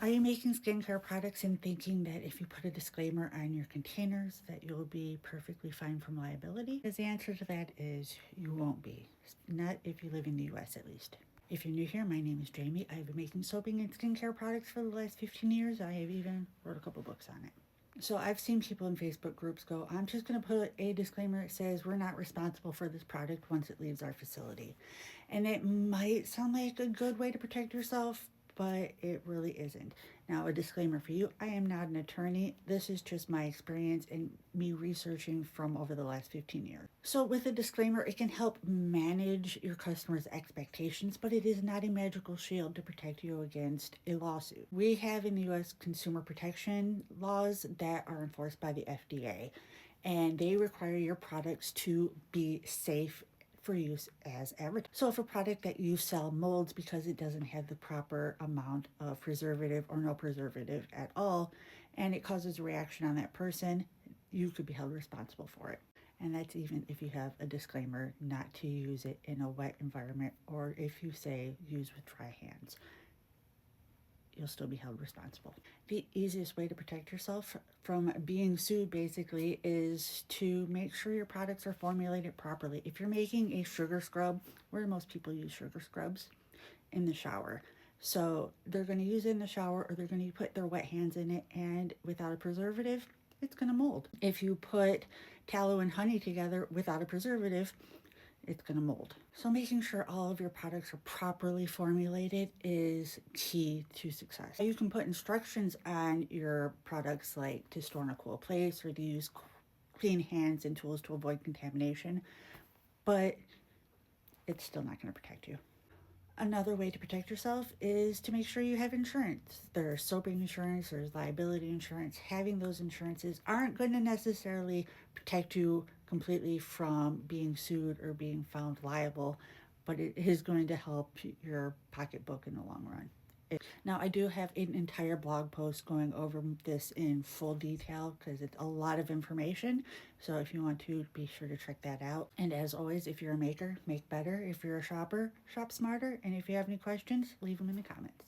Are you making skincare products and thinking that if you put a disclaimer on your containers that you'll be perfectly fine from liability? Because the answer to that is you won't be. Not if you live in the US at least. If you're new here, my name is Jamie. I've been making soaping and skincare products for the last 15 years. I have even wrote a couple books on it. So I've seen people in Facebook groups go, I'm just going to put a disclaimer that says we're not responsible for this product once it leaves our facility. And it might sound like a good way to protect yourself, but it really isn't. Now, a disclaimer for you, I am not an attorney. This is just my experience and me researching from over the last 15 years. So with a disclaimer, it can help manage your customers' expectations, but it is not a magical shield to protect you against a lawsuit. We have in the US consumer protection laws that are enforced by the FDA, and they require your products to be safe for use as advertised. So if a product that you sell molds because it doesn't have the proper amount of preservative or no preservative at all, and it causes a reaction on that person, you could be held responsible for it. And that's even if you have a disclaimer not to use it in a wet environment, or if you say use with dry hands, you'll still be held responsible. The easiest way to protect yourself from being sued basically is to make sure your products are formulated properly. If you're making a sugar scrub, where do most people use sugar scrubs? In the shower. So they're going to use it in the shower, or they're going to put their wet hands in it, and without a preservative, it's going to mold. If you put tallow and honey together without a preservative, it's going to mold. So making sure all of your products are properly formulated is key to success. You can put instructions on your products like to store in a cool place or to use clean hands and tools to avoid contamination, but it's still not going to protect you. Another way to protect yourself is to make sure you have insurance. There's soaping insurance, there's liability insurance. Having those insurances aren't going to necessarily protect you completely from being sued or being found liable, but it is going to help your pocketbook in the long run. Now, I do have an entire blog post going over this in full detail because it's a lot of information. So if you want to, be sure to check that out. And as always, if you're a maker, make better. If you're a shopper, shop smarter. And if you have any questions, leave them in the comments.